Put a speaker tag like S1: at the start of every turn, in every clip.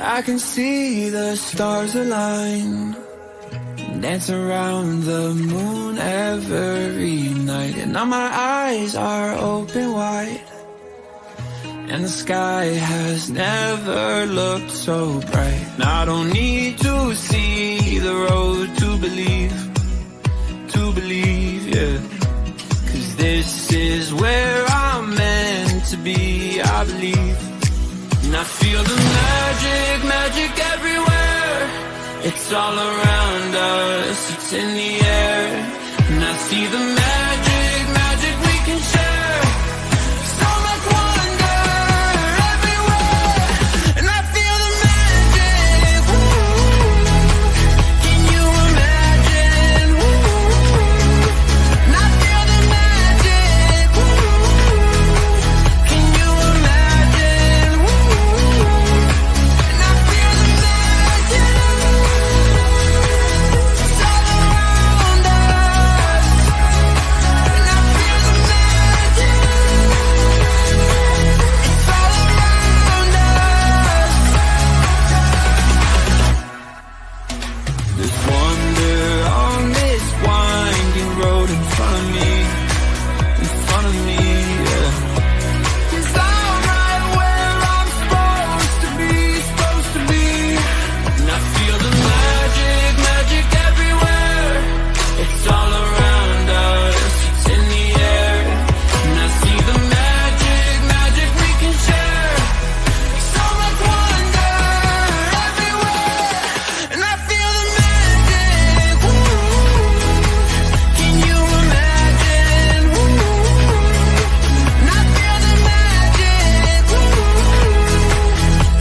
S1: I can see the stars align, dance around the moon every night. And now my eyes are open wide, and the sky has never looked so bright. And I don't need to see the road to believe, yeah. 'Cause this is where I'm meant to be, I believe. And I feel the magic everywhere. It's all around us, it's in the air. And I see the magic we can share. So much wonder everywhere. And I feel the magic, ooh. Can you imagine, ooh. And I feel the magic, ooh. Can you imagine, ooh. And I feel the magic. It's all around us. And I feel the magic. It's all around us. There's wonder on this winding road in front of me, yeah. 'Cause I'm right where I'm supposed to be. And I feel the magic everywhere. It's all around us, it's in the air. And I see the magic we can share. So much wonder everywhere. And I feel the magic, ooh. Can you imagine, ooh. And I feel the magic, ooh.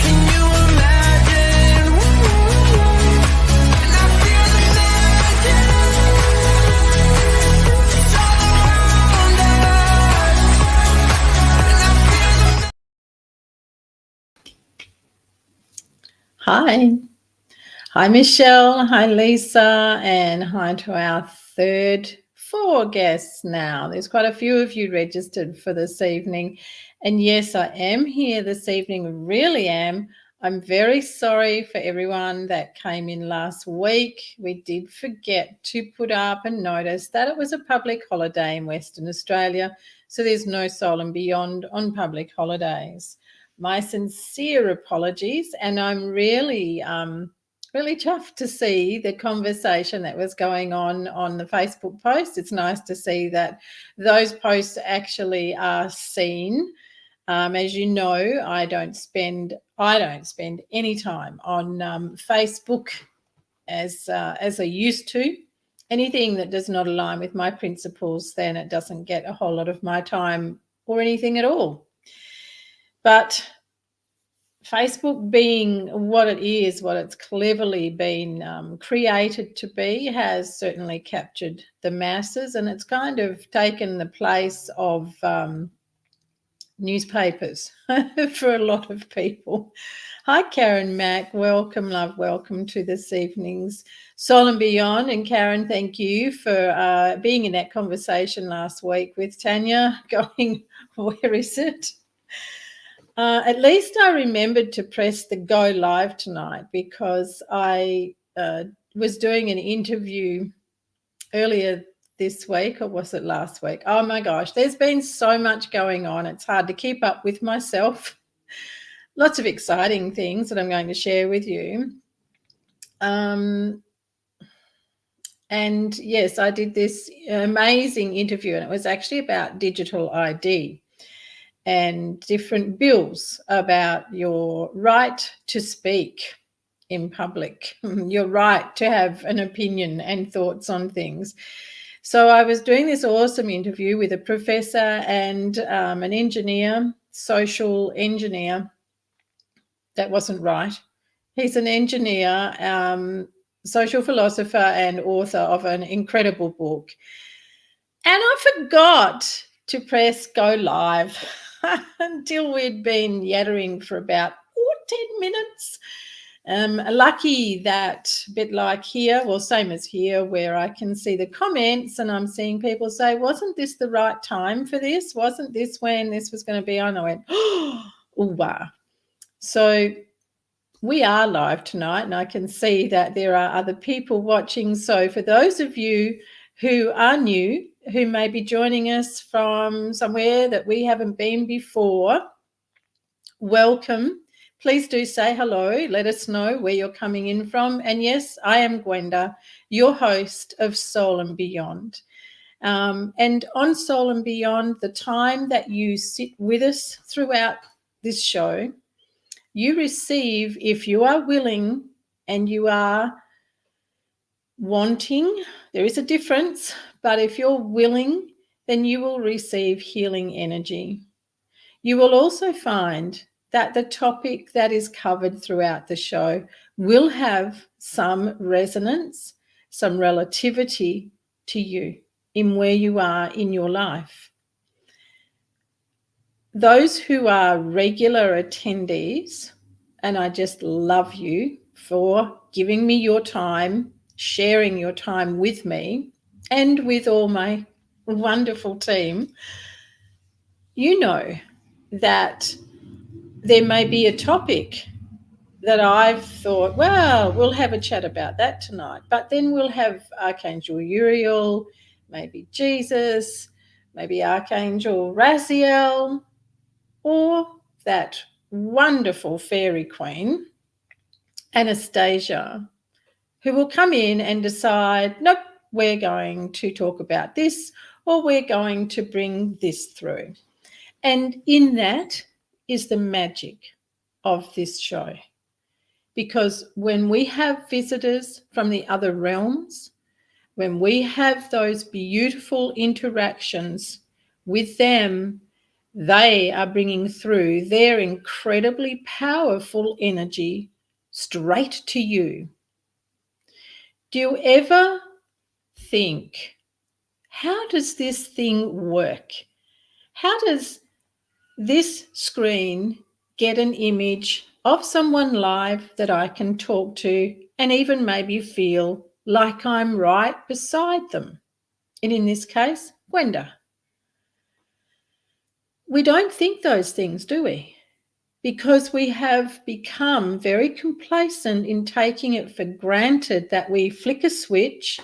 S1: Can you imagine, ooh. And I feel the magic. It's all around us. And I feel the
S2: Hi. Hi, Michelle. Hi, Lisa. And hi to our four guests now. There's quite a few of you registered for this evening. And yes, I am here this evening, really am. I'm very sorry for everyone that came in last week. We did forget to put up a notice that it was a public holiday in Western Australia, so there's no Soul and Beyond on public holidays. My sincere apologies, and I'm really chuffed to see the conversation that was going on the Facebook post. It's nice to see that those posts actually are seen. As you know, I don't spend any time on Facebook as I used to. Anything that does not align with my principles, then it doesn't get a whole lot of my time or anything at all. But Facebook being what it is, what it's cleverly been created to be, has certainly captured the masses, and it's kind of taken the place of newspapers for a lot of people. Hi, Karen Mack. Welcome, love. Welcome to this evening's Soul and Beyond. And Karen, thank you for being in that conversation last week with Tanya, going, where is it? At least I remembered to press the go live tonight, because I was doing an interview earlier this week, or was it last week? Oh my gosh, there's been so much going on. It's hard to keep up with myself. Lots of exciting things that I'm going to share with you. And yes, I did this amazing interview, and it was actually about digital ID and different bills about your right to speak in public, your right to have an opinion and thoughts on things. So I was doing this awesome interview with a professor and an engineer, social engineer. That wasn't right. He's an engineer, social philosopher, and author of an incredible book. And I forgot to press go live until we'd been yattering for about 10 minutes. Lucky that, a bit like here, well, same as here, where I can see the comments and I'm seeing people say, wasn't this the right time for this? Wasn't this when this was going to be on? I went, oh, wow. So we are live tonight, and I can see that there are other people watching. So for those of you who are new, who may be joining us from somewhere that we haven't been before, welcome. Please do say hello. Let us know where you're coming in from. And yes, I am Gwenda, your host of Soul and Beyond. And on Soul and Beyond, the time that you sit with us throughout this show, you receive, if you are willing and you are wanting, there is a difference, but if you're willing, then you will receive healing energy. You will also find that the topic that is covered throughout the show will have some resonance, some relativity to you in where you are in your life. Those who are regular attendees, and I just love you for giving me your time, sharing your time with me and with all my wonderful team, you know that there may be a topic that I've thought, well, we'll have a chat about that tonight. But then we'll have Archangel Uriel, maybe Jesus, maybe Archangel Raziel, or that wonderful fairy queen, Anastasia, who will come in and decide, nope, we're going to talk about this, or we're going to bring this through. And in that is the magic of this show. Because when we have visitors from the other realms, when we have those beautiful interactions with them, they are bringing through their incredibly powerful energy straight to you. Do you ever think, how does this thing work? How does this screen get an image of someone live that I can talk to and even maybe feel like I'm right beside them? And in this case, Gwenda. We don't think those things, do we? Because we have become very complacent in taking it for granted that we flick a switch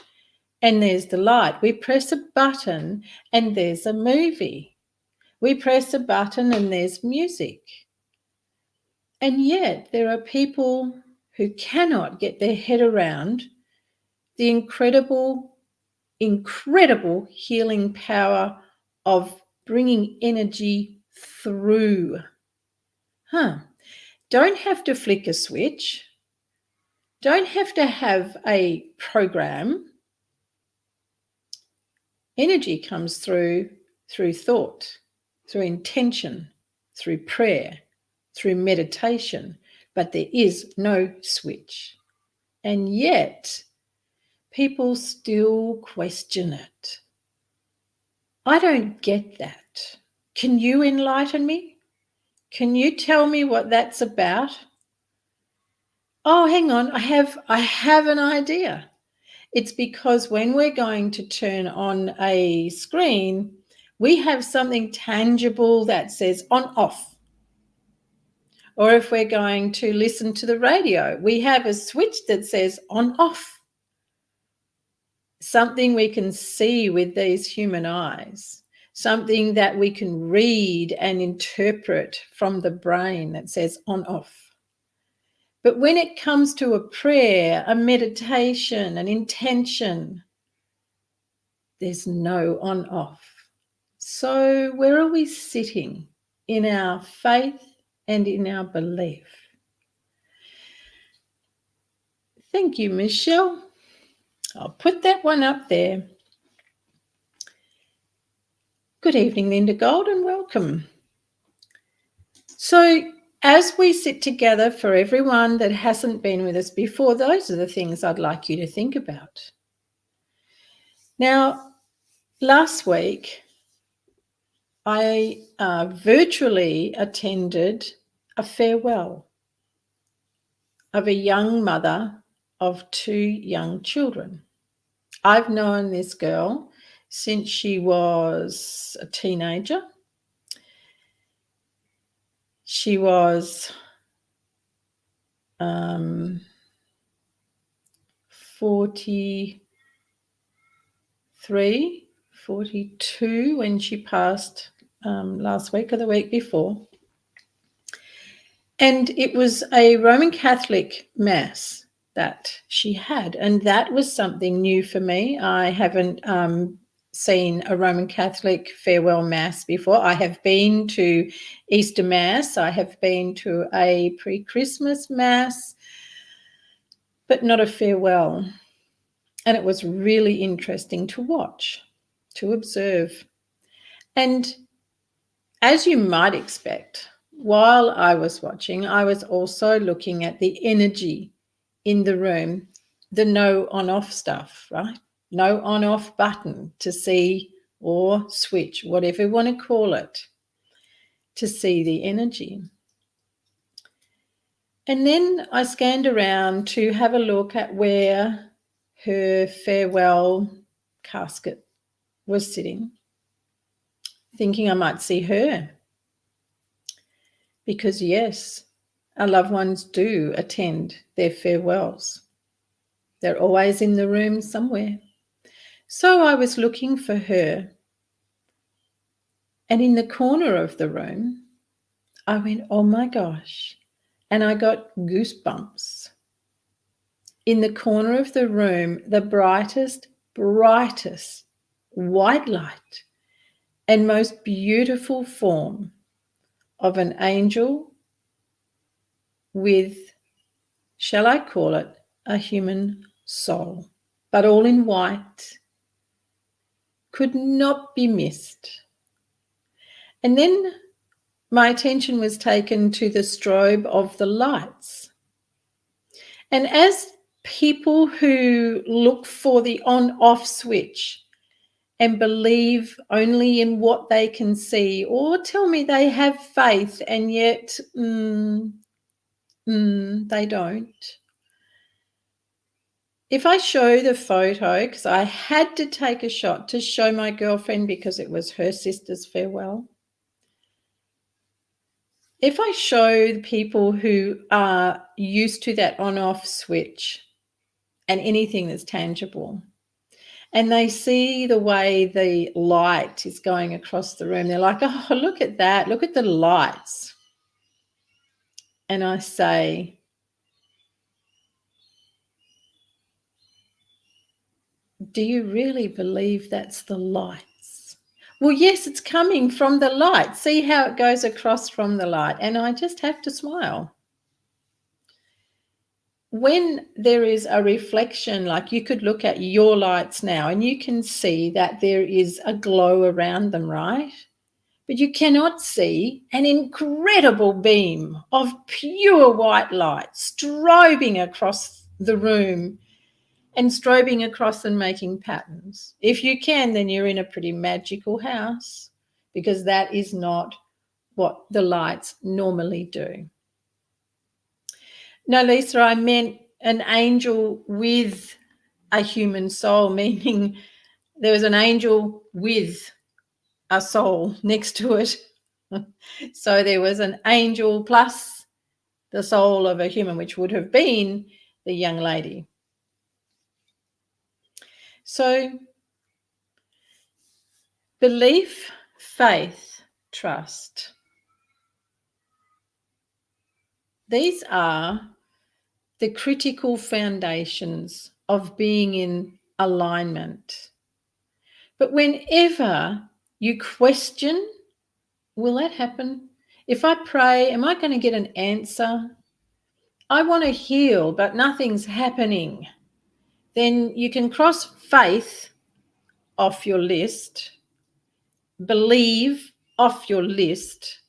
S2: and there's the light. We press a button and there's a movie. We press a button and there's music. And yet there are people who cannot get their head around the incredible healing power of bringing energy through. Don't have to flick a switch. Don't have to have a program. Energy comes through thought, through intention, through prayer, through meditation, but there is no switch. And yet, people still question it. I don't get that. Can you enlighten me? Can you tell me what that's about? Oh, hang on, I have an idea. It's because when we're going to turn on a screen, we have something tangible that says on off. Or if we're going to listen to the radio, we have a switch that says on off. Something we can see with these human eyes, something that we can read and interpret from the brain that says on off. But when it comes to a prayer, a meditation, an intention, there's no on off. So where are we sitting in our faith and in our belief? Thank you, Michelle. I'll put that one up there. Good evening, Linda Gold, and welcome. So as we sit together, for everyone that hasn't been with us before, those are the things I'd like you to think about. Now, last week, I virtually attended a farewell of a young mother of 2 young children. I've known this girl since she was a teenager. She was 43, 42 when she passed last week or the week before. And it was a Roman Catholic Mass that she had. And that was something new for me. I haven't seen a Roman Catholic farewell Mass before. I have been to Easter Mass. I have been to a pre-Christmas Mass, but not a farewell. And it was really interesting to watch, to observe. And as you might expect, while I was watching, I was also looking at the energy in the room, the no on-off stuff, right? No on-off button to see, or switch, whatever you want to call it, to see the energy. And then I scanned around to have a look at where her farewell casket was sitting, thinking I might see her. Because yes, our loved ones do attend their farewells. They're always in the room somewhere. So I was looking for her. And in the corner of the room, I went, oh my gosh. And I got goosebumps. In the corner of the room, the brightest white light and most beautiful form of an angel with, shall I call it, a human soul, but all in white, could not be missed. And then my attention was taken to the strobe of the lights. And as people who look for the on-off switch and believe only in what they can see, or tell me they have faith and yet they don't. If I show the photo, because I had to take a shot to show my girlfriend because it was her sister's farewell. If I show the people who are used to that on-off switch and anything that's tangible, and they see the way the light is going across the room, they're like, oh, look at that. Look at the lights. And I say, do you really believe that's the lights? Well, yes, it's coming from the light. See how it goes across from the light. And I just have to smile. When there is a reflection, like you could look at your lights now and you can see that there is a glow around them, right? But you cannot see an incredible beam of pure white light strobing across the room and strobing across and making patterns. If you can, then you're in a pretty magical house, because that is not what the lights normally do. No, Lisa, I meant an angel with a human soul, meaning there was an angel with a soul next to it. So there was an angel plus the soul of a human, which would have been the young lady. So belief, faith, trust. These are the critical foundations of being in alignment. But whenever you question, will that happen? If I pray, am I going to get an answer? I want to heal, but nothing's happening. Then you can cross faith off your list, believe off your list.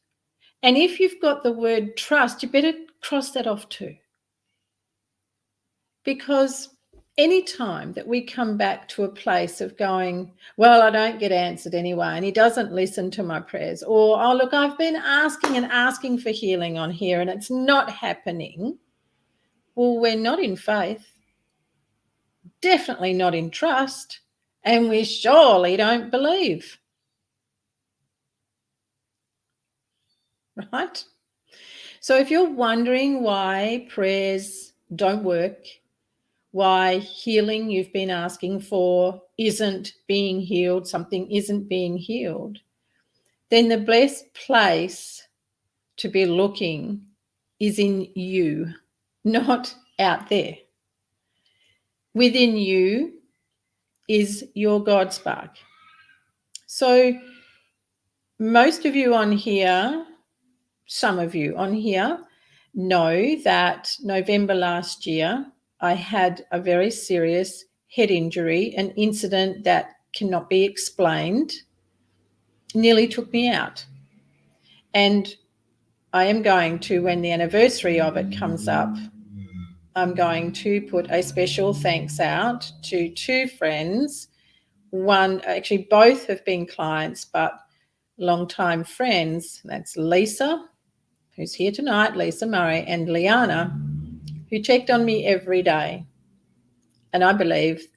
S2: And if you've got the word trust, you better cross that off too. Because any time that we come back to a place of going, well, I don't get answered anyway, and he doesn't listen to my prayers, or, oh, look, I've been asking and asking for healing on here and it's not happening. Well, we're not in faith, definitely not in trust, and we surely don't believe. Right? So if you're wondering why prayers don't work, why healing you've been asking for isn't being healed, something isn't being healed, then the best place to be looking is in you, not out there. Within you is your God spark. So most of you on here, some of you on here, know that November last year, I had a very serious head injury, an incident that cannot be explained, nearly took me out. And I am going to, when the anniversary of it comes up, I'm going to put a special thanks out to two friends. One, actually, both have been clients, but long-time friends. That's Lisa, who's here tonight, Lisa Murray, and Liana, who checked on me every day. And I believe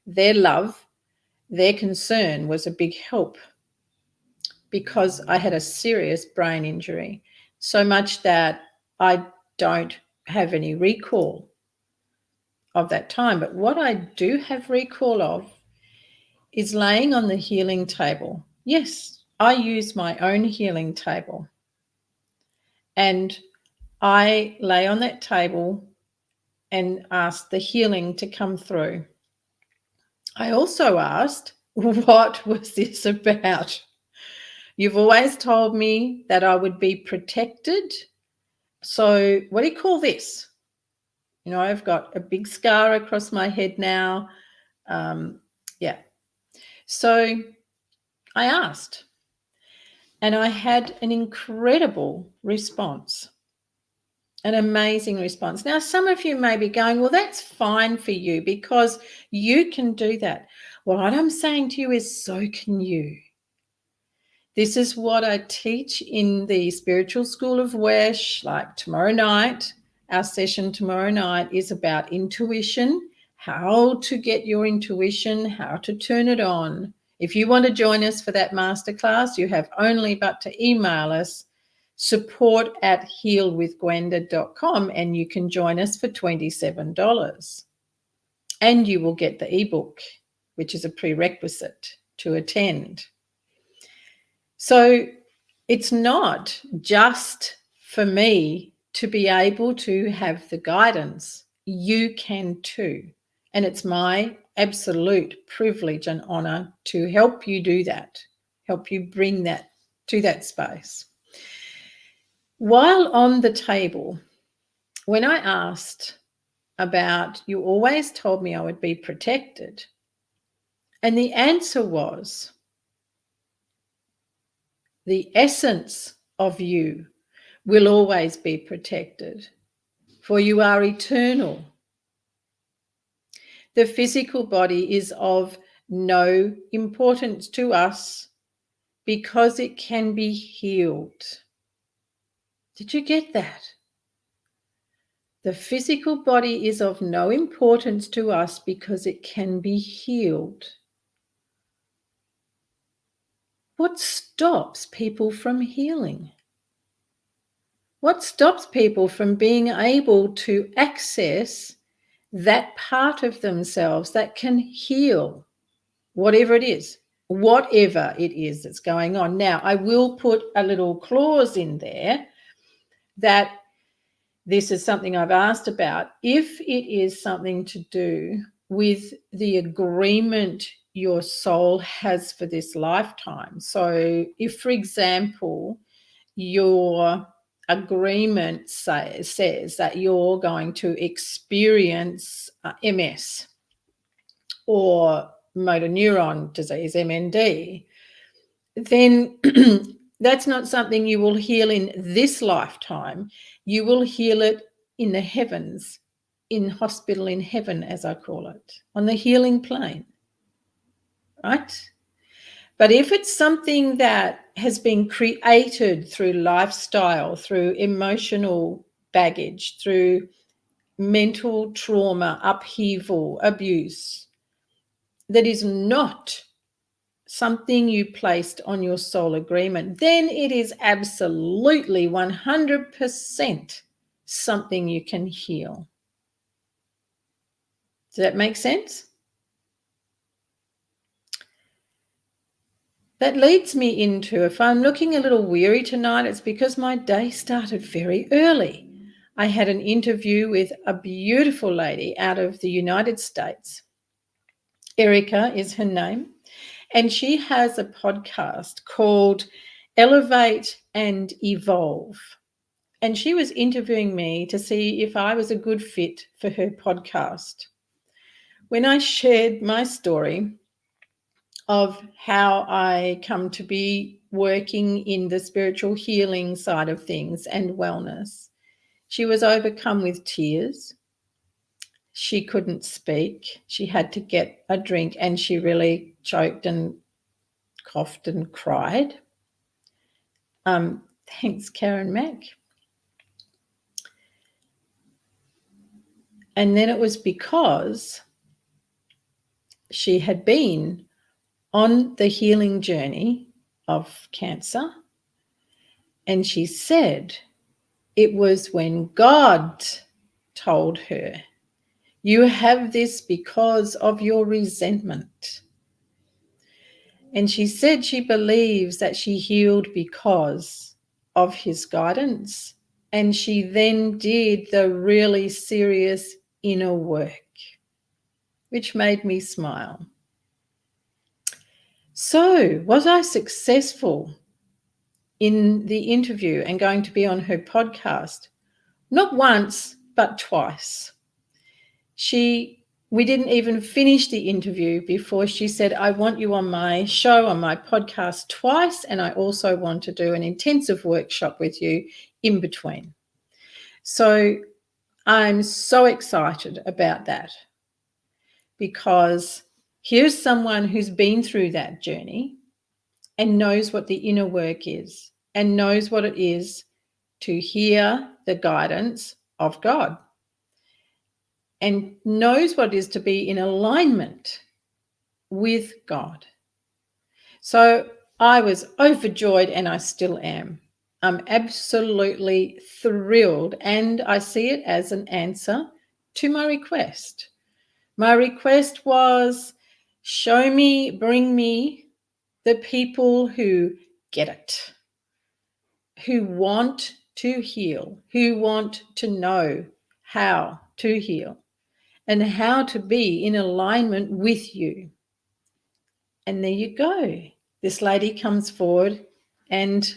S2: their love, their concern was a big help, because I had a serious brain injury, so much that I don't have any recall of that time. But what I do have recall of is laying on the healing table. Yes, I use my own healing table. And I lay on that table and asked the healing to come through. I also asked, what was this about? You've always told me that I would be protected. So what do you call this? You know, I've got a big scar across my head now. Yeah. So I asked, and I had an incredible response, an amazing response. Now, some of you may be going, well, that's fine for you because you can do that. Well, what I'm saying to you is, so can you. This is what I teach in the Spiritual School of H.E.A.L. Like tomorrow night, our session tomorrow night is about intuition, how to get your intuition, how to turn it on. If you want to join us for that masterclass, you have only but to email us support@healwithgwenda.com and you can join us for $27. And you will get the ebook, which is a prerequisite to attend. So it's not just for me to be able to have the guidance. You can too. And it's my absolute privilege and honor to help you do that, help you bring that to that space. While on the table, when I asked about, you always told me I would be protected, and the answer was, the essence of you will always be protected, for you are eternal. The physical body is of no importance to us because it can be healed. Did you get that? The physical body is of no importance to us because it can be healed. What stops people from healing? What stops people from being able to access that part of themselves that can heal whatever it is that's going on? Now, I will put a little clause in there that this is something I've asked about. If it is something to do with the agreement your soul has for this lifetime. So if, for example, your agreement says that you're going to experience MS or motor neuron disease, MND, then that's not something you will heal in this lifetime. You will heal it in the heavens, in hospital in heaven, as I call it, on the healing plane, right? But if it's something that has been created through lifestyle, through emotional baggage, through mental trauma, upheaval, abuse, that is not something you placed on your soul agreement, then it is absolutely 100% something you can heal. Does that make sense? That leads me into, if I'm looking a little weary tonight, it's because my day started very early. I had an interview with a beautiful lady out of the United States. Erica is her name. And she has a podcast called Elevate and Evolve. And she was interviewing me to see if I was a good fit for her podcast. When I shared my story of how I come to be working in the spiritual healing side of things and wellness, she was overcome with tears. She couldn't speak. She had to get a drink, and she really choked and coughed and cried. Thanks, Karen Mack. And then it was because she had been on the healing journey of cancer. And she said it was when God told her, you have this because of your resentment. And she said she believes that she healed because of his guidance. And she then did the really serious inner work, which made me smile. So, was I successful in the interview and going to be on her podcast? Not once, but twice. We didn't even finish the interview before she said, I want you on my show, on my podcast twice, and I also want to do an intensive workshop with you in between. So I'm so excited about that, because here's someone who's been through that journey and knows what the inner work is and knows what it is to hear the guidance of God, and knows what it is to be in alignment with God. So I was overjoyed, and I still am. I'm absolutely thrilled, and I see it as an answer to my request. My request was, show me, bring me the people who get it, who want to heal, who want to know how to heal and how to be in alignment with you. And there you go. This lady comes forward, and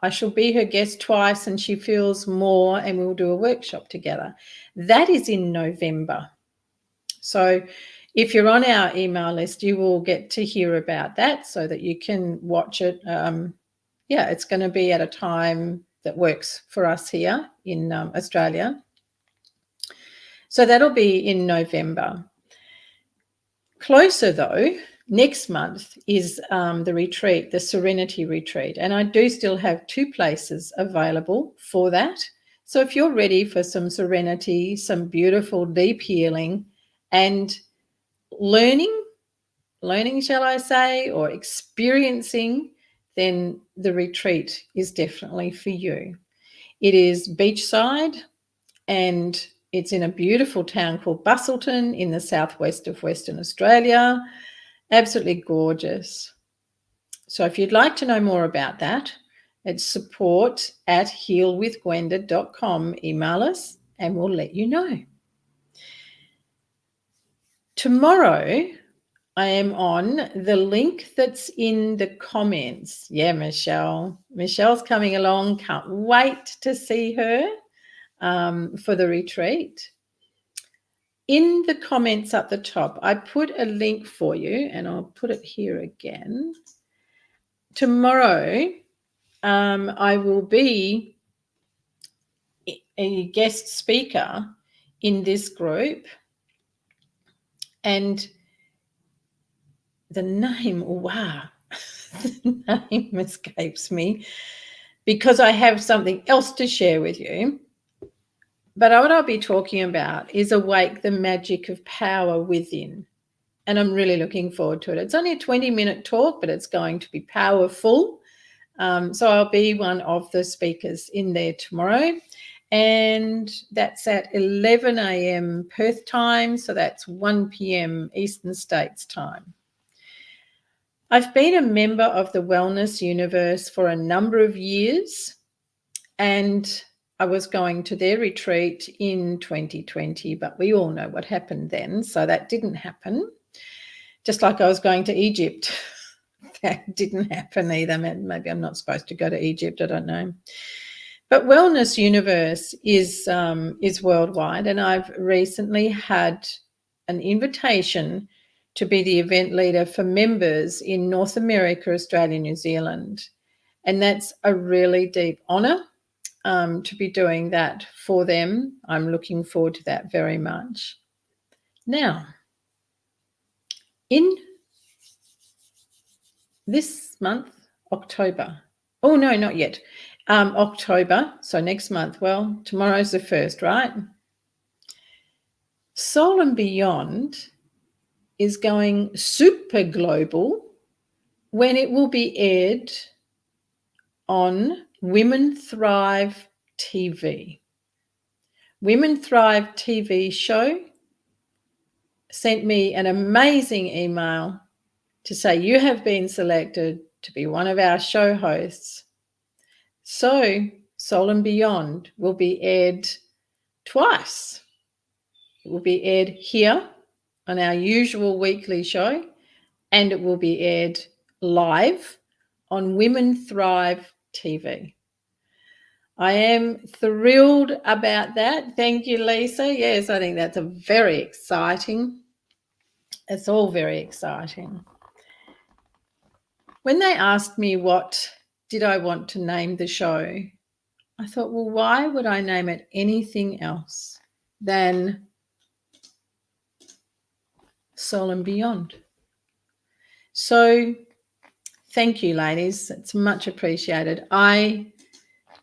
S2: I shall be her guest twice, and she feels more, and we'll do a workshop together. That is in November. So if you're on our email list, you will get to hear about that so that you can watch it. It's going to be at a time that works for us here in Australia. So that'll be in November. Closer though, next month is the retreat, the Serenity Retreat. And I do still have 2 places available for that. So if you're ready for some serenity, some beautiful deep healing and learning, shall I say, or experiencing, then the retreat is definitely for you. It is beachside, and it's in a beautiful town called Busselton in the southwest of Western Australia. Absolutely gorgeous. So if you'd like to know more about that, it's support@healwithgwenda.com. Email us and we'll let you know. Tomorrow, I am on the link that's in the comments. Yeah, Michelle. Michelle's coming along. Can't wait to see her for the retreat. In the comments at the top, I put a link for you, and I'll put it here again. Tomorrow, I will be a guest speaker in this group, and the name, wow, the name escapes me because I have something else to share with you. But what I'll be talking about is awake the magic of power within. and I'm really looking forward to it. It's only a 20-minute talk, but it's going to be powerful. So I'll be one of the speakers in there tomorrow. And that's at 11 a.m. Perth time, so that's 1 p.m. Eastern States time. I've been a member of the Wellness Universe for a number of years, and I was going to their retreat in 2020, but we all know what happened then, so that didn't happen. Just like I was going to Egypt. That didn't happen either. Maybe I'm not supposed to go to Egypt, I don't know. But Wellness Universe is worldwide, and I've recently had an invitation to be the event leader for members in North America, Australia, New Zealand. And that's a really deep honour to be doing that for them. I'm looking forward to that very much. Now, in this month, October. Oh, no, not yet. October, so next month. Well, tomorrow's the 1st, right? Soul and Beyond is going super global when it will be aired on Women Thrive TV. Women Thrive TV show sent me an amazing email to say you have been selected to be one of our show hosts. So Soul and Beyond will be aired twice. It will be aired here on our usual weekly show, and it will be aired live on Women Thrive TV. I am thrilled about that. Thank you, Lisa. Yes, I think that's very exciting. It's all very exciting. When they asked me what did I want to name the show, I thought, well, why would I name it anything else than Soul and Beyond? So thank you, ladies. It's much appreciated. I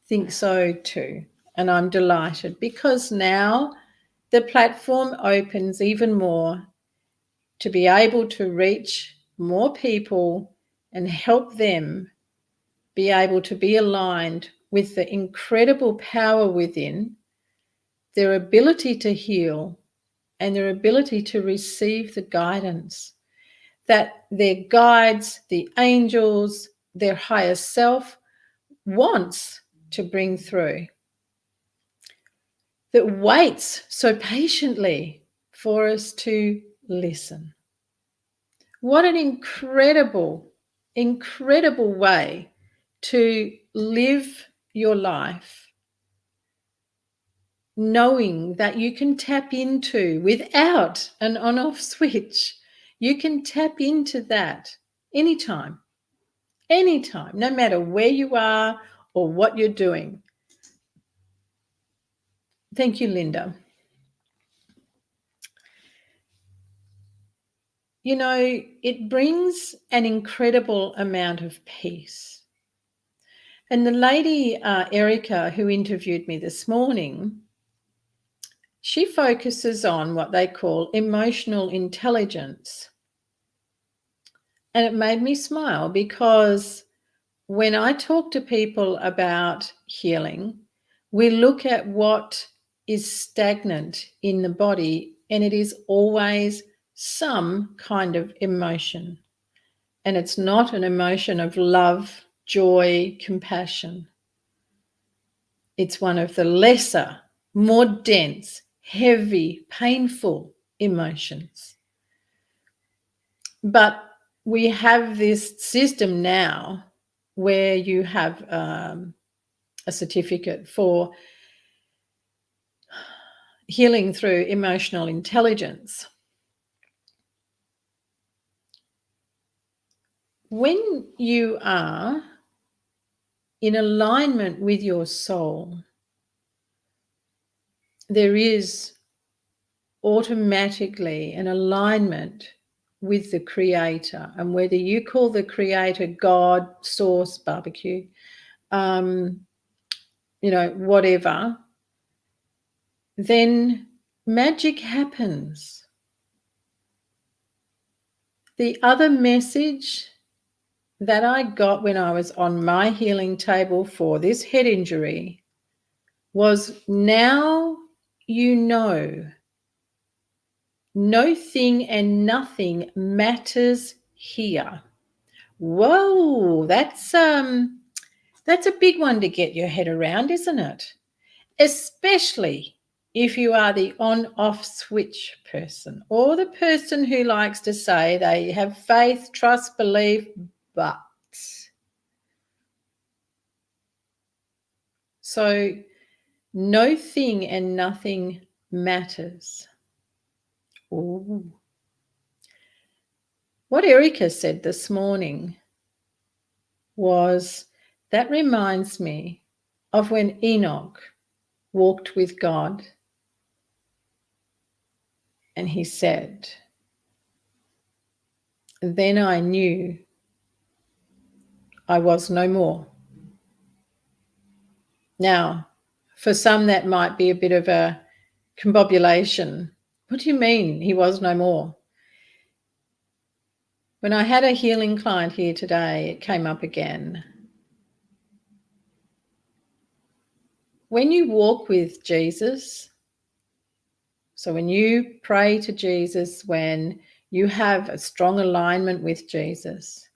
S2: think so too. And I'm delighted because now the platform opens even more to be able to reach more people and help them be able to be aligned with the incredible power within, their ability to heal, and their ability to receive the guidance that their guides, the angels, their higher self wants to bring through, that waits so patiently for us to listen. What an incredible, incredible way to live your life, knowing that you can tap into without an on-off switch. You can tap into that anytime, no matter where you are or what you're doing. Thank you, Linda. You know, it brings an incredible amount of peace. And the lady, Erica, who interviewed me this morning, she focuses on what they call emotional intelligence. And it made me smile because when I talk to people about healing, we look at what is stagnant in the body, and it is always some kind of emotion. And it's not an emotion of love, joy, compassion. It's one of the lesser, more dense, heavy, painful emotions. But we have this system now where you have a certificate for healing through emotional intelligence. When you are in alignment with your soul, there is automatically an alignment with the creator, and whether you call the creator God, source, barbecue, whatever, then magic happens. The other message that I got when I was on my healing table for this head injury was, now you know, no thing and nothing matters here. Whoa, that's a big one to get your head around, isn't it? Especially if you are the on-off switch person, or the person who likes to say they have faith, trust, belief, but. So no thing and nothing matters. Ooh. What Erica said this morning was, that reminds me of when Enoch walked with God and he said, then I knew I was no more. Now, for some that might be a bit of a combobulation. What do you mean he was no more? When I had a healing client here today, it came up again. When you walk with Jesus, so when you pray to Jesus, when you have a strong alignment with Jesus,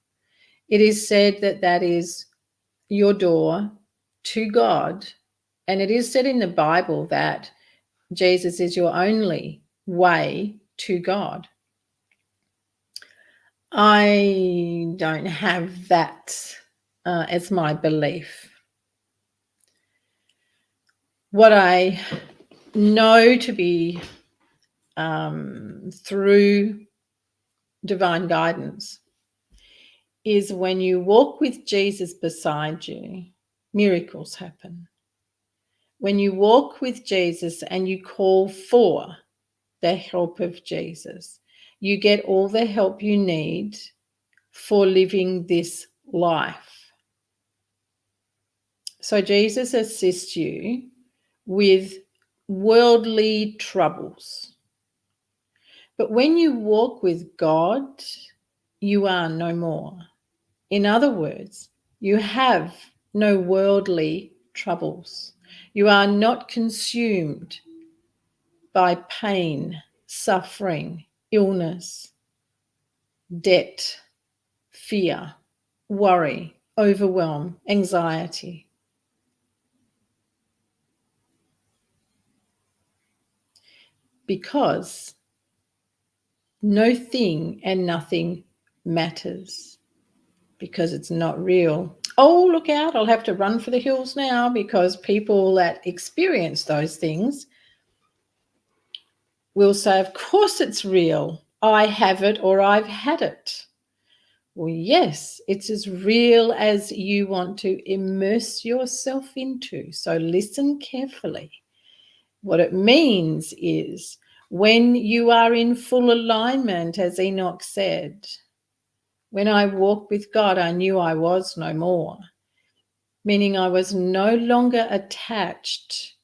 S2: it is said that that is your door to God. And it is said in the Bible that Jesus is your only way to God. I don't have that as my belief. What I know to be through divine guidance is, when you walk with Jesus beside you, miracles happen. When you walk with Jesus and you call for the help of Jesus, you get all the help you need for living this life. So Jesus assists you with worldly troubles. But when you walk with God, you are no more. In other words, you have no worldly troubles. You are not consumed by pain, suffering, illness, debt, fear, worry, overwhelm, anxiety. Because no thing and nothing matters, because it's not real. Oh, look out, I'll have to run for the hills now, because people that experience those things will say, of course it's real. I have it, or I've had it. Well, yes, it's as real as you want to immerse yourself into. So listen carefully. What it means is, when you are in full alignment, as Enoch said, when I walked with God, I knew I was no more, meaning I was no longer attached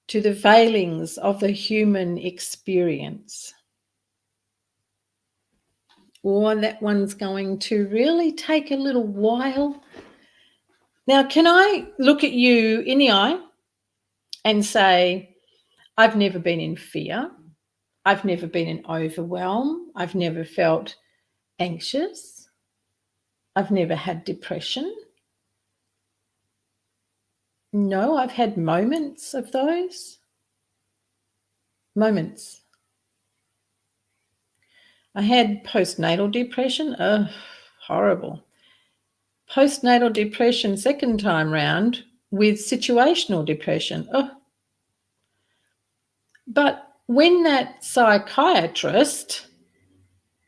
S2: to the failings of the human experience. Or that one's going to really take a little while. Now, can I look at you in the eye and say, I've never been in fear. I've never been in overwhelm. I've never felt anxious. I've never had depression. No, I've had moments of those. Moments. I had postnatal depression. Horrible. Postnatal depression second time round with situational depression. But when that psychiatrist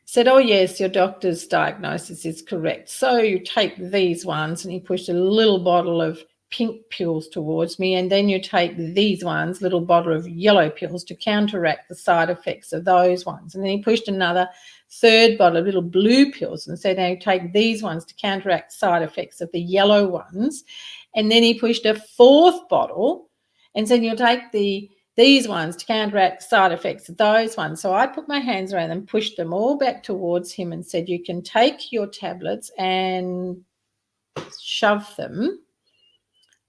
S2: said, oh yes, your doctor's diagnosis is correct, so you take these ones, and he pushed a little bottle of pink pills towards me, and then you take these ones, little bottle of yellow pills, to counteract the side effects of those ones. And then he pushed another third bottle of little blue pills and said, now you take these ones to counteract side effects of the yellow ones. And then he pushed a fourth bottle and said, you'll take the these ones to counteract side effects of those ones. So I put my hands around them, pushed them all back towards him and said, you can take your tablets and shove them.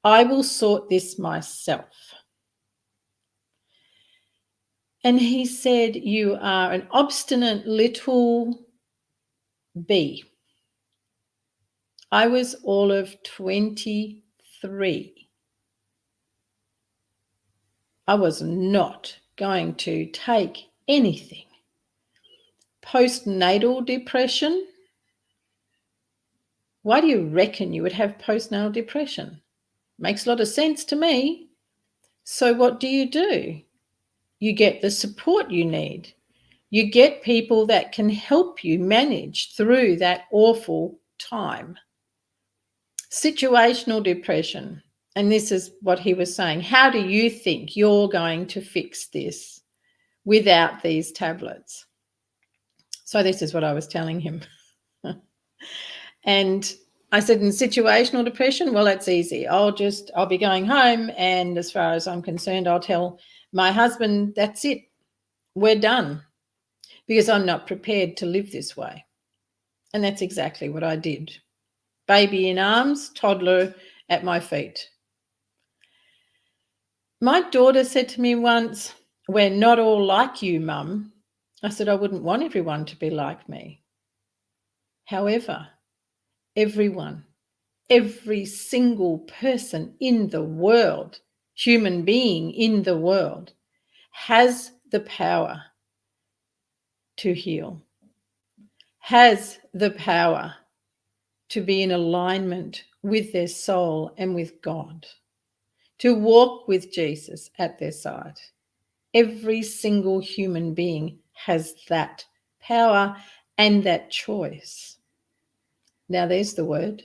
S2: I will sort this myself. And he said, you are an obstinate little bee. I was all of 23. I was not going to take anything. Postnatal depression? Why do you reckon you would have postnatal depression? Makes a lot of sense to me. So what do? You get the support you need. You get people that can help you manage through that awful time. Situational depression. And this is what he was saying. How do you think you're going to fix this without these tablets? So this is what I was telling him. And I said, in situational depression, well, that's easy. I'll be going home, and as far as I'm concerned, I'll tell my husband, that's it. We're done, because I'm not prepared to live this way. And that's exactly what I did. Baby in arms, toddler at my feet. My daughter said to me once, we're not all like you, Mum. I said, I wouldn't want everyone to be like me. However, everyone, every single person in the world, human being in the world, has the power to heal, has the power to be in alignment with their soul and with God, to walk with Jesus at their side. Every single human being has that power and that choice. Now there's the word,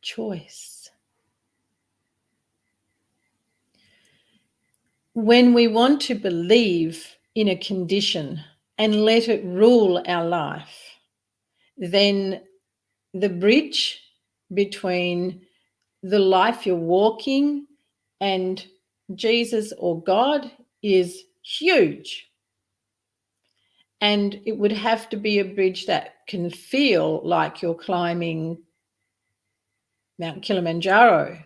S2: choice. When we want to believe in a condition and let it rule our life, then the bridge between the life you're walking and Jesus or God is huge. And it would have to be a bridge that can feel like you're climbing Mount Kilimanjaro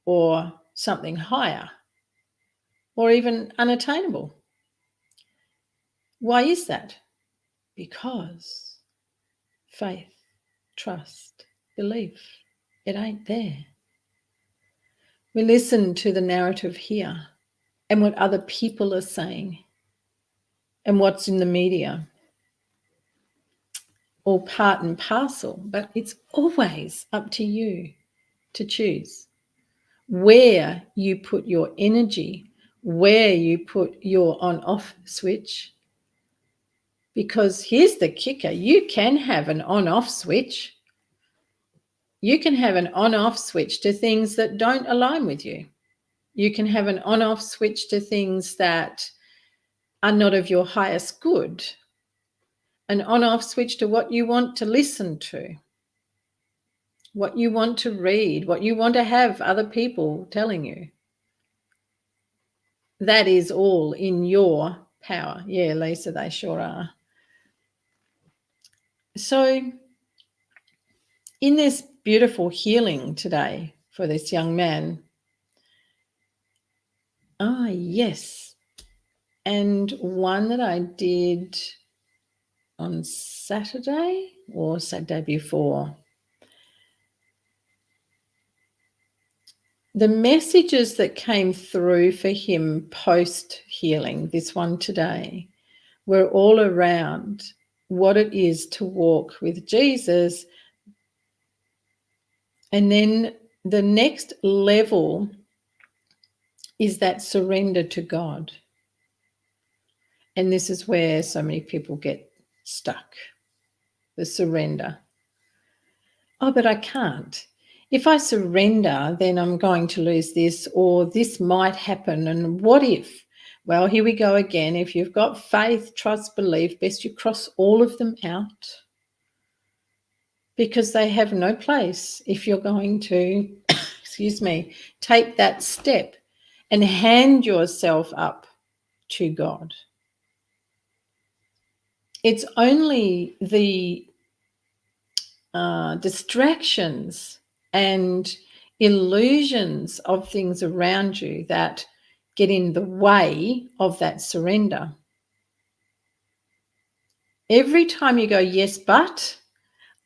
S2: or something higher, or even unattainable. Why is that? Because faith, trust, belief, it ain't there. We listen to the narrative here and what other people are saying and what's in the media, all part and parcel, but it's always up to you to choose where you put your energy, where you put your on-off switch. Because here's the kicker, you can have an on-off switch. You can have an on-off switch to things that don't align with you. You can have an on-off switch to things that are not of your highest good. An on-off switch to what you want to listen to, what you want to read, what you want to have other people telling you. That is all in your power. Yeah, Lisa, they sure are. So in this beautiful healing today for this young man, yes, and one that I did on Saturday or Saturday before, the messages that came through for him post-healing, this one today, were all around what it is to walk with Jesus. And then the next level is that surrender to God. And this is where so many people get stuck, the surrender. Oh, but I can't. If I surrender, then I'm going to lose this, or this might happen. And what if? Well, here we go again. If you've got faith, trust, belief, best you cross all of them out, because they have no place if you're going to, take that step and hand yourself up to God. It's only the distractions and illusions of things around you that get in the way of that surrender. Every time you go, yes, but,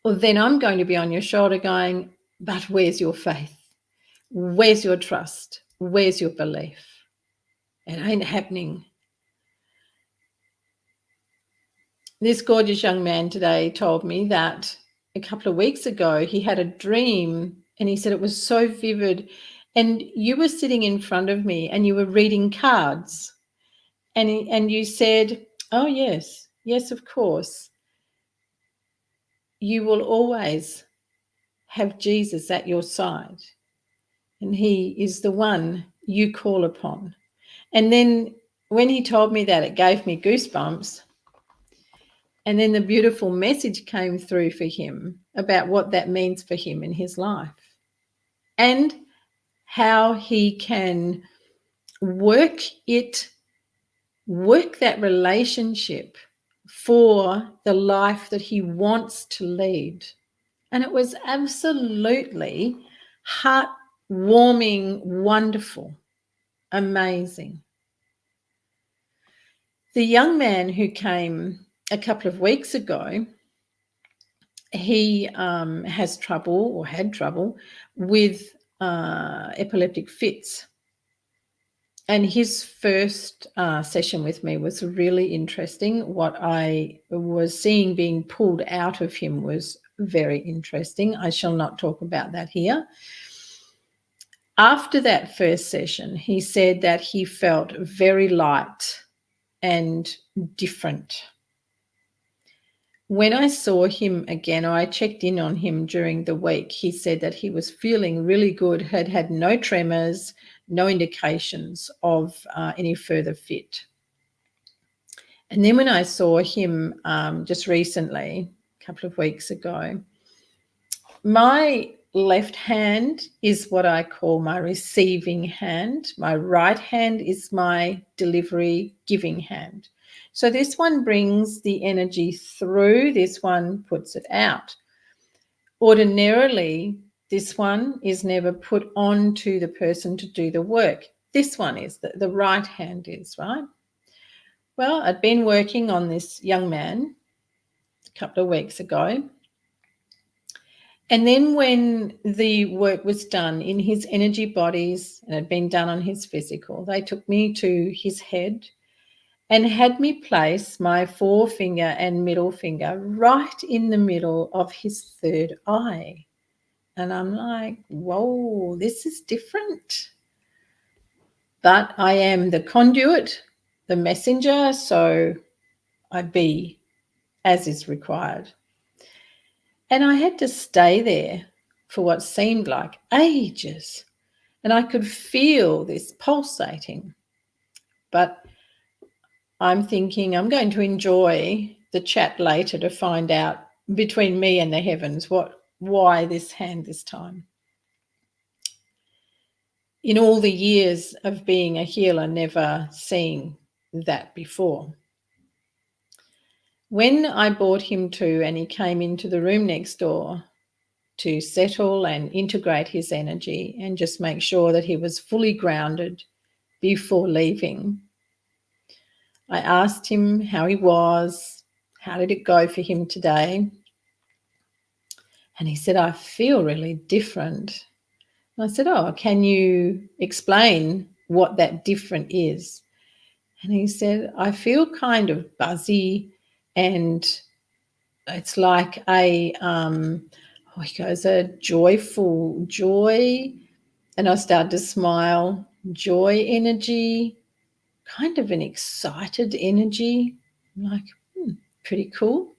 S2: well, then I'm going to be on your shoulder going, but where's your faith? Where's your trust? Where's your belief? It ain't happening. This gorgeous young man today told me that a couple of weeks ago he had a dream, and he said it was so vivid, and you were sitting in front of me and you were reading cards, and you said, oh yes, yes, of course, you will always have Jesus at your side, and he is the one you call upon. And then when he told me that, it gave me goosebumps. And then the beautiful message came through for him about what that means for him in his life and how he can work that relationship for the life that he wants to lead. And it was absolutely heartwarming, wonderful, amazing. The young man who came a couple of weeks ago, he has trouble, or had trouble, with epileptic fits. And his first session with me was really interesting. What I was seeing being pulled out of him was very interesting. I shall not talk about that here. After that first session, he said that he felt very light and different. When I saw him again, or I checked in on him during the week, he said that he was feeling really good, had no tremors, no indications of any further fit. And then when I saw him just recently, a couple of weeks ago, my left hand is what I call my receiving hand. My right hand is my delivery giving hand. So this one brings the energy through, this one puts it out. Ordinarily, this one is never put onto the person to do the work. This one is, the right hand is, right? Well, I'd been working on this young man a couple of weeks ago. And then when the work was done in his energy bodies and had been done on his physical, they took me to his head and had me place my forefinger and middle finger right in the middle of his third eye. And I'm like, whoa, this is different. But I am the conduit, the messenger, so I be as is required. And I had to stay there for what seemed like ages. And I could feel this pulsating. But I'm thinking I'm going to enjoy the chat later to find out between me and the heavens why this hand this time. In all the years of being a healer, never seeing that before. When I brought him to, and he came into the room next door to settle and integrate his energy and just make sure that he was fully grounded before leaving, I asked him how he was, how did it go for him today? And he said, I feel really different. And I said, oh, can you explain what that different is? And he said, I feel kind of buzzy, and it's like he goes, a joyful joy. And I started to smile, joy energy, kind of an excited energy. I'm like, pretty cool.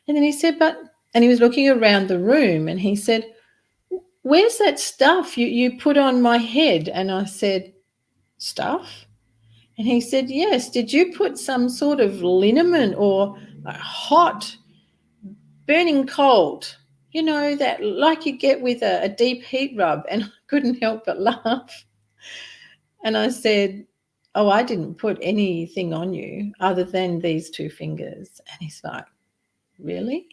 S2: And then he said, and he was looking around the room and he said, where's that stuff you put on my head? And I said, stuff? And he said, yes, did you put some sort of liniment or a hot, burning cold, that like you get with a deep heat rub? And I couldn't help but laugh. And I said, oh, I didn't put anything on you other than these 2 fingers. And he's like, really?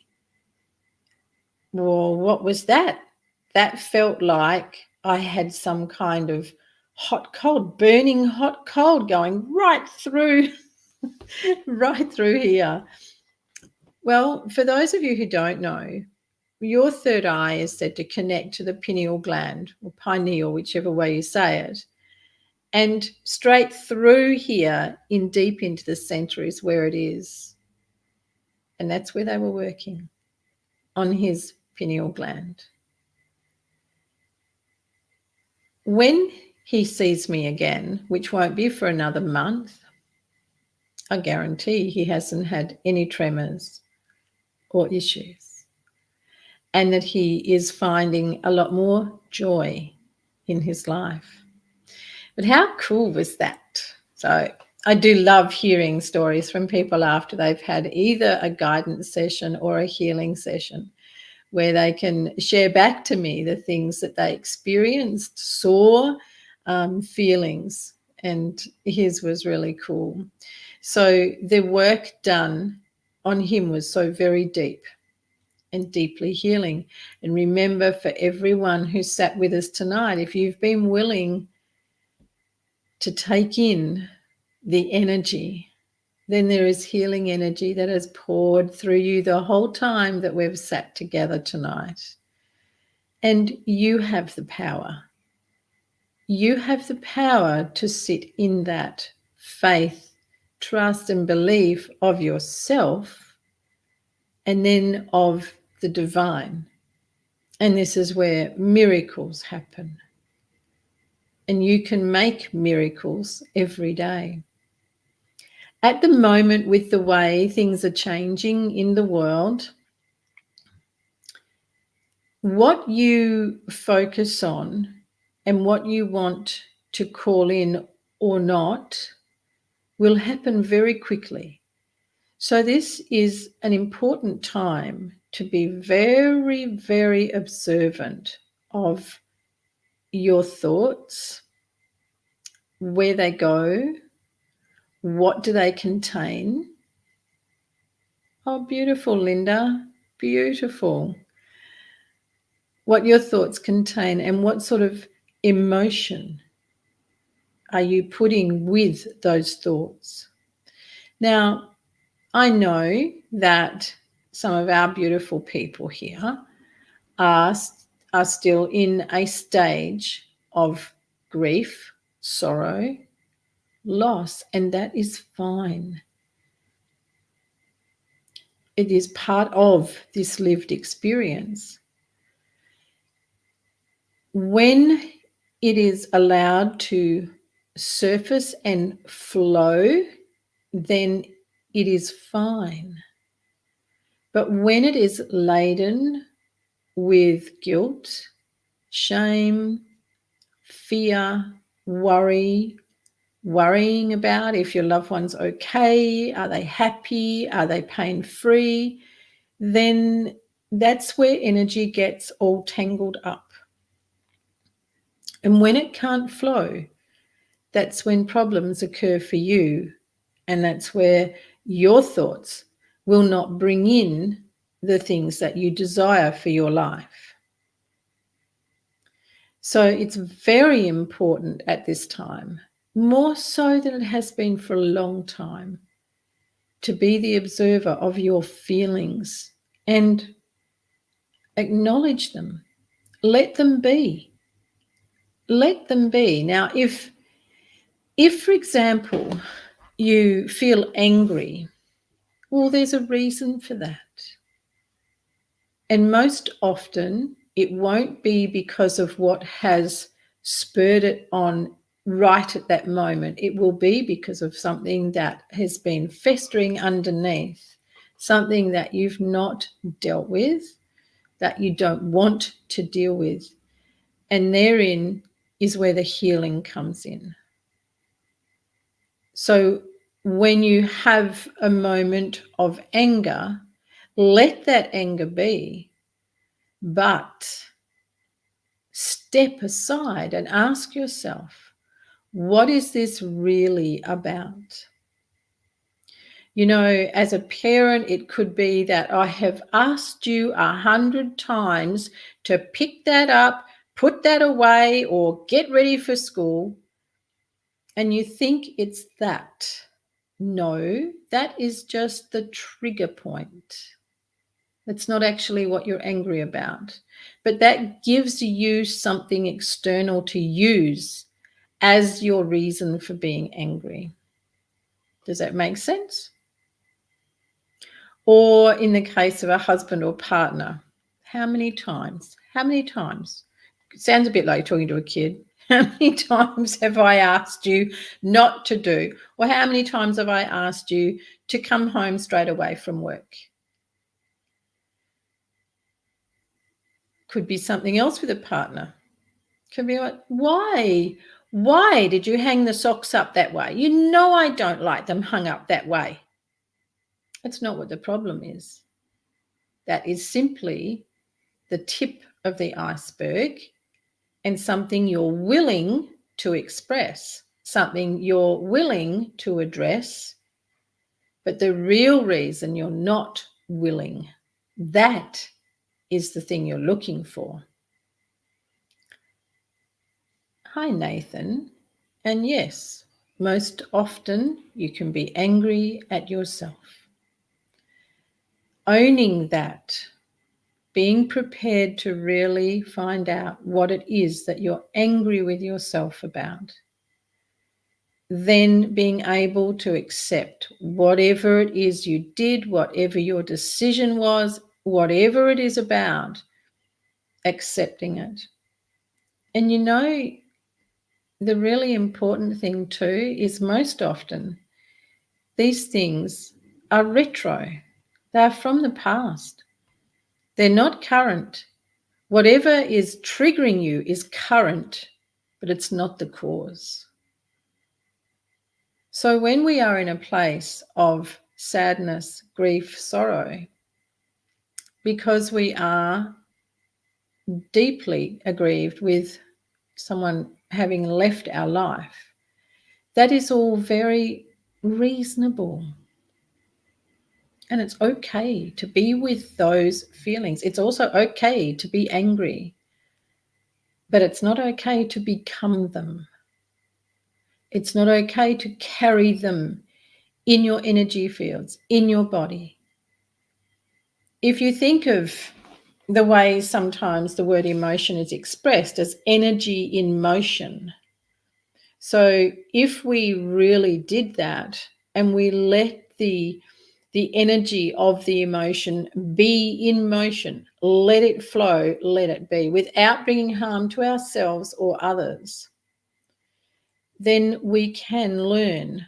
S2: Well, what was that? That felt like I had some kind of hot cold, burning hot cold going right through, right through here. Well, for those of you who don't know, your third eye is said to connect to the pineal gland or pineal, whichever way you say it. And straight through here in deep into the center is where it is. And that's where they were working, on his pineal gland. When he sees me again, which won't be for another month, I guarantee he hasn't had any tremors or issues, and that he is finding a lot more joy in his life. But how cool was that? So I do love hearing stories from people after they've had either a guidance session or a healing session, where they can share back to me the things that they experienced, saw, feelings, and his was really cool. So the work done on him was so very deep and deeply healing. And remember, for everyone who sat with us tonight, if you've been willing to take in the energy, then there is healing energy that has poured through you the whole time that we've sat together tonight. And you have the power. You have the power to sit in that faith, trust, and belief of yourself, and then of the divine. And this is where miracles happen. And you can make miracles every day. At the moment, with the way things are changing in the world, what you focus on and what you want to call in or not will happen very quickly. So this is an important time to be very, very observant of your thoughts, where they go, what do they contain. Oh, beautiful, Linda, beautiful. What your thoughts contain and what sort of emotion are you putting with those thoughts. Now, I know that some of our beautiful people here are still in a stage of grief, sorrow, loss, and that is fine. It is part of this lived experience. When it is allowed to surface and flow, then it is fine. But when it is laden with guilt, shame, fear, worrying about if your loved one's okay, are they happy, are they pain-free, then that's where energy gets all tangled up. And when it can't flow, that's when problems occur for you. And that's where your thoughts will not bring in the things that you desire for your life. So it's very important at this time, more so than it has been for a long time, to be the observer of your feelings and acknowledge them. Let them be. Let them be. Now, if for example, you feel angry, well, there's a reason for that. And most often, it won't be because of what has spurred it on right at that moment. It will be because of something that has been festering underneath, something that you've not dealt with, that you don't want to deal with. And therein is where the healing comes in. So when you have a moment of anger, let that anger be, but step aside and ask yourself, What is this really about? You know, as a parent, it could be that I have asked you 100 times to pick that up, put that away, or get ready for school, and you think it's that. No, that is just the trigger point. That's not actually what you're angry about. But that gives you something external to use as your reason for being angry. Does that make sense? Or in the case of a husband or partner, how many times? How many times? It sounds a bit like talking to a kid. How many times have I asked you not to do? Or how many times have I asked you to come home straight away from work? Could be something else with a partner. Could be like, why? Why did you hang the socks up that way? You know I don't like them hung up that way. That's not what the problem is. That is simply the tip of the iceberg and something you're willing to express, something you're willing to address. But the real reason you're not willing, that is the thing you're looking for. Hi, Nathan. And yes, most often you can be angry at yourself. Owning that, being prepared to really find out what it is that you're angry with yourself about. Then being able to accept whatever it is you did, whatever your decision was, whatever it is about, accepting it. And you know, the really important thing too is most often these things are retro. They're from the past. They're not current. Whatever is triggering you is current, but it's not the cause. So when we are in a place of sadness, grief, sorrow, because we are deeply aggrieved with someone having left our life, that is all very reasonable. And it's okay to be with those feelings. It's also okay to be angry, but it's not okay to become them. It's not okay to carry them in your energy fields, in your body. If you think of the way sometimes the word emotion is expressed as energy in motion. So if we really did that and we let the energy of the emotion be in motion, let it flow, let it be, without bringing harm to ourselves or others, then we can learn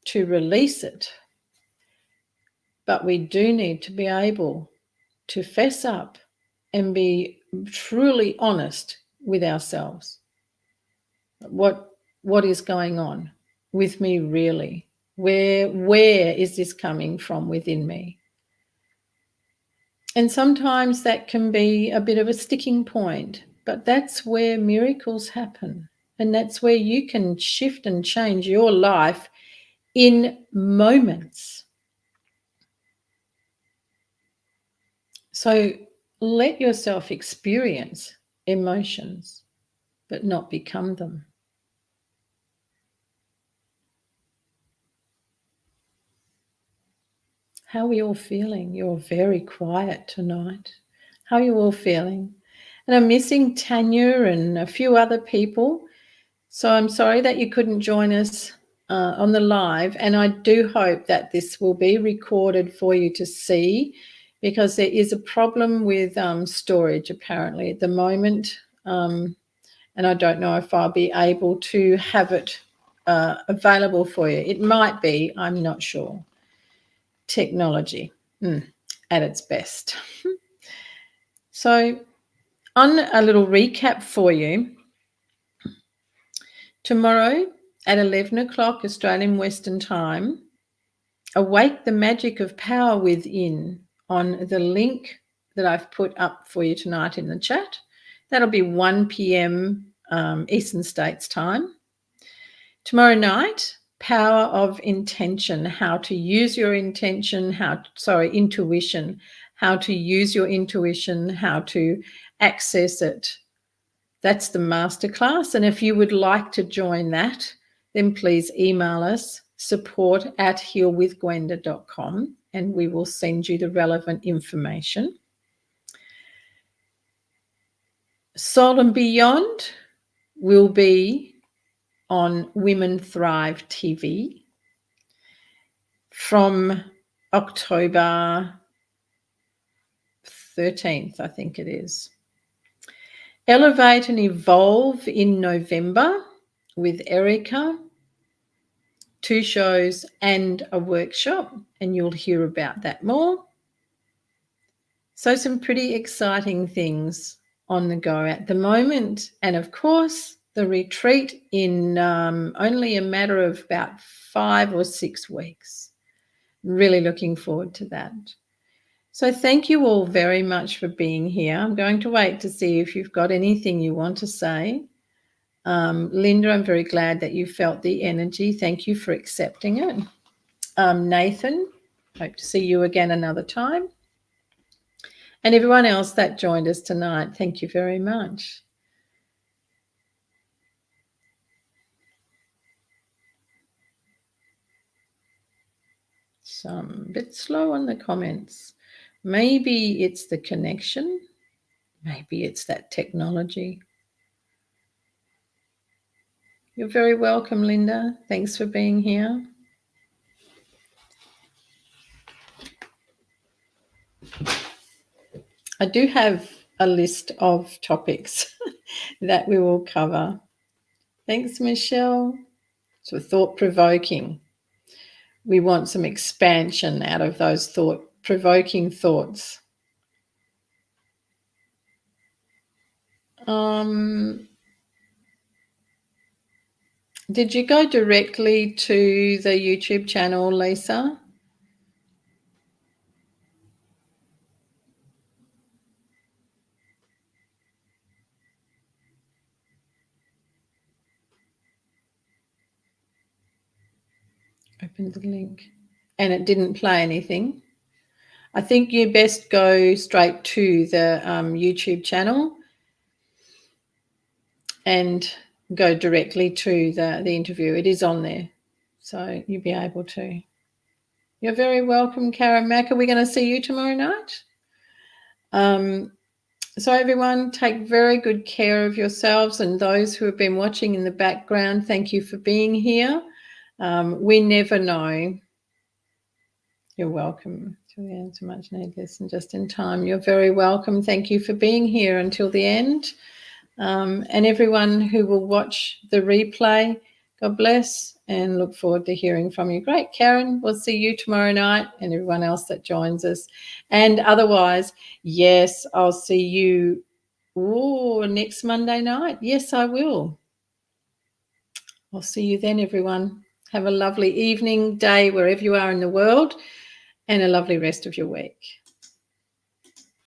S2: to release it. But we do need to be able to fess up and be truly honest with ourselves. What is going on with me really? Where is this coming from within me? And sometimes that can be a bit of a sticking point, but that's where miracles happen. And that's where you can shift and change your life in moments. So let yourself experience emotions, but not become them. How are we all feeling? You're very quiet tonight. How are you all feeling? And I'm missing Tanya and a few other people. So I'm sorry that you couldn't join us on the live. And I do hope that this will be recorded for you to see, because there is a problem with storage apparently at the moment. And I don't know if I'll be able to have it available for you. It might be, I'm not sure. Technology at its best. So on a little recap for you, tomorrow at 11 o'clock Australian Western Time, awake the magic of power within on the link that I've put up for you tonight in the chat. That'll be 1 p.m. Eastern States time. Tomorrow night, power of intention, how to use your intuition, how to use your intuition, how to access it. That's the masterclass. And if you would like to join that, then please email us support@healwithgwenda.com and we will send you the relevant information. Soul and Beyond will be on Women Thrive TV from October 13th, I think it is. Elevate and Evolve in November with Erica, 2 shows and a workshop, and you'll hear about that more. So some pretty exciting things on the go at the moment. And of course, the retreat in only a matter of about 5 or 6 weeks. Really looking forward to that. So thank you all very much for being here. I'm going to wait to see if you've got anything you want to say. Linda, I'm very glad that you felt the energy. Thank you for accepting it. Nathan, hope to see you again another time. And everyone else that joined us tonight, thank you very much. Some bit slow on the comments. Maybe it's the connection. Maybe it's that technology. You're very welcome, Linda. Thanks for being here. I do have a list of topics that we will cover. Thanks, Michelle. So thought-provoking. We want some expansion out of those thought-provoking thoughts. Did you go directly to the YouTube channel, Lisa? Open the link. And it didn't play anything. I think you best go straight to the YouTube channel and go directly to the interview. It is on there, so you'll be able to. You're very welcome, Karen Mack. Are we going to see you tomorrow night? So everyone, take very good care of yourselves, and those who have been watching in the background, thank you for being here. We never know. You're welcome. To the end, so much need listen just in time. You're very welcome. Thank you for being here until the end. And everyone who will watch the replay, God bless, and look forward to hearing from you. Great, Karen. We'll see you tomorrow night and everyone else that joins us. And otherwise, yes, I'll see you next Monday night. Yes, I will. I'll see you then, everyone. Have a lovely evening, day, wherever you are in the world, and a lovely rest of your week.